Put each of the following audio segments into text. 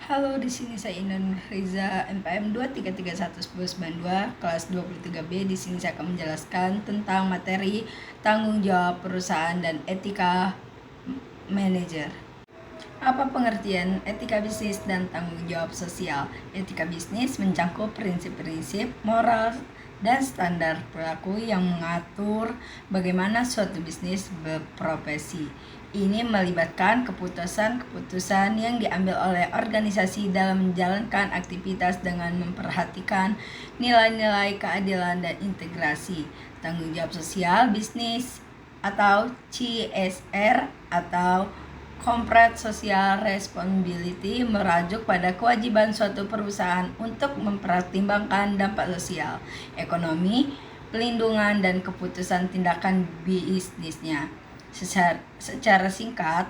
Halo, di sini saya Inon Riza MPM 233192 kelas 23B. Di sini saya akan menjelaskan tentang materi tanggung jawab perusahaan dan etika manajer. Apa pengertian etika bisnis dan tanggung jawab sosial? Etika bisnis mencakup prinsip-prinsip moral dan standar perilaku yang mengatur bagaimana suatu bisnis berprofesi. Ini melibatkan keputusan-keputusan yang diambil oleh organisasi dalam menjalankan aktivitas dengan memperhatikan nilai-nilai keadilan dan integrasi. Tanggung jawab sosial bisnis atau CSR atau Corporate Social Responsibility merujuk pada kewajiban suatu perusahaan untuk mempertimbangkan dampak sosial, ekonomi, pelindungan, dan keputusan tindakan bisnisnya. Secara singkat,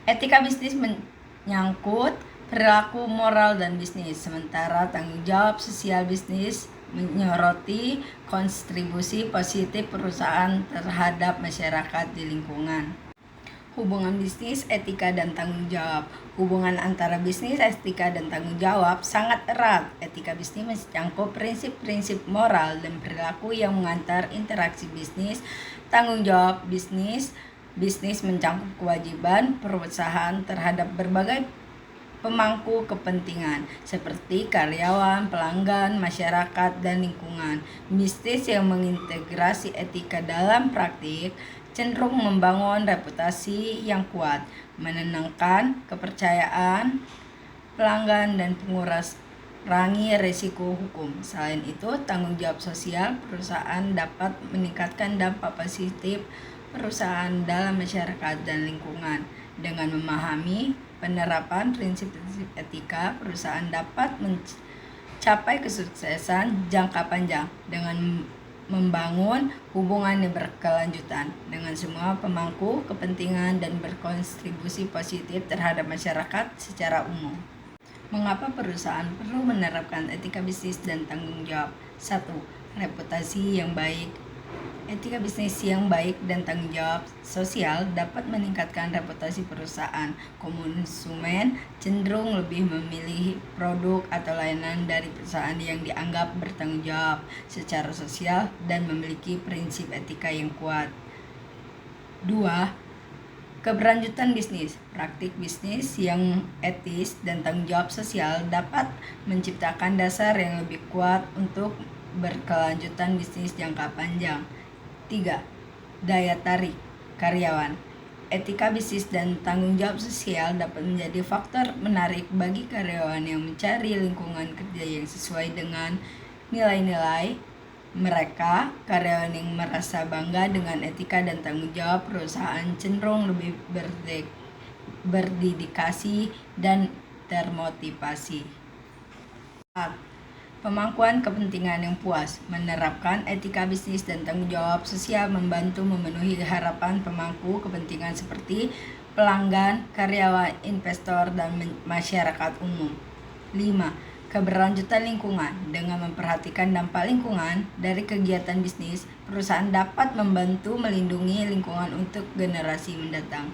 etika bisnis menyangkut perilaku moral dan bisnis, sementara tanggung jawab sosial bisnis menyoroti kontribusi positif perusahaan terhadap masyarakat di lingkungan. Hubungan bisnis, etika, dan tanggung jawab. Hubungan antara bisnis, etika, dan tanggung jawab sangat erat. Etika bisnis mencakup prinsip-prinsip moral dan perilaku yang mengantar interaksi bisnis. Tanggung jawab bisnis mencakup kewajiban perusahaan terhadap berbagai pemangku kepentingan seperti karyawan, pelanggan, masyarakat, dan lingkungan. Bisnis yang mengintegrasi etika dalam praktik cenderung membangun reputasi yang kuat, menenangkan kepercayaan pelanggan, dan mengurangi risiko hukum. Selain itu, tanggung jawab sosial perusahaan dapat meningkatkan dampak positif perusahaan dalam masyarakat dan lingkungan. Dengan memahami penerapan prinsip-prinsip etika, perusahaan dapat mencapai kesuksesan jangka panjang dengan membangun hubungan yang berkelanjutan dengan semua pemangku kepentingan dan berkontribusi positif terhadap masyarakat secara umum. Mengapa perusahaan perlu menerapkan etika bisnis dan tanggung jawab? 1. Reputasi yang baik. Etika bisnis yang baik dan tanggung jawab sosial dapat meningkatkan reputasi perusahaan. Konsumen cenderung lebih memilih produk atau layanan dari perusahaan yang dianggap bertanggung jawab secara sosial dan memiliki prinsip etika yang kuat. 2. Keberlanjutan bisnis. Praktik bisnis yang etis dan tanggung jawab sosial dapat menciptakan dasar yang lebih kuat untuk berkelanjutan bisnis jangka panjang. 3. Daya tarik karyawan. Etika bisnis dan tanggung jawab sosial dapat menjadi faktor menarik bagi karyawan yang mencari lingkungan kerja yang sesuai dengan nilai-nilai mereka. Karyawan yang merasa bangga dengan etika dan tanggung jawab perusahaan cenderung lebih berdedikasi dan termotivasi. 4. Pemangkuan kepentingan yang puas. Menerapkan etika bisnis dan tanggung jawab sosial membantu memenuhi harapan pemangku kepentingan seperti pelanggan, karyawan, investor, dan masyarakat umum. 5. Keberlanjutan lingkungan. Dengan memperhatikan dampak lingkungan dari kegiatan bisnis, perusahaan dapat membantu melindungi lingkungan untuk generasi mendatang.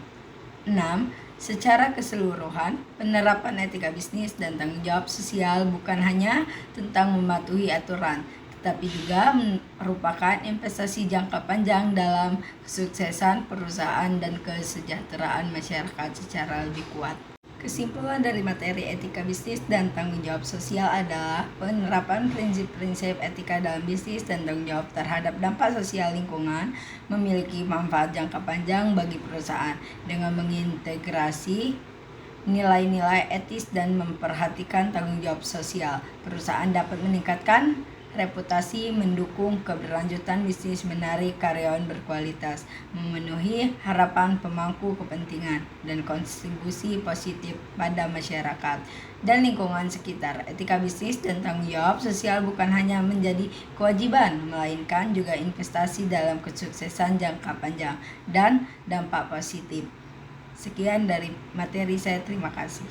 6. Secara keseluruhan, penerapan etika bisnis dan tanggung jawab sosial bukan hanya tentang mematuhi aturan, tetapi juga merupakan investasi jangka panjang dalam kesuksesan perusahaan dan kesejahteraan masyarakat secara lebih kuat. Kesimpulan dari materi etika bisnis dan tanggung jawab sosial adalah penerapan prinsip-prinsip etika dalam bisnis dan tanggung jawab terhadap dampak sosial lingkungan memiliki manfaat jangka panjang bagi perusahaan. Dengan mengintegrasi nilai-nilai etis dan memperhatikan tanggung jawab sosial, perusahaan dapat meningkatkan reputasi, mendukung keberlanjutan bisnis, menarik karyawan berkualitas, memenuhi harapan pemangku kepentingan, dan kontribusi positif pada masyarakat dan lingkungan sekitar. Etika bisnis dan tanggung jawab sosial bukan hanya menjadi kewajiban, melainkan juga investasi dalam kesuksesan jangka panjang dan dampak positif. Sekian dari materi saya, terima kasih.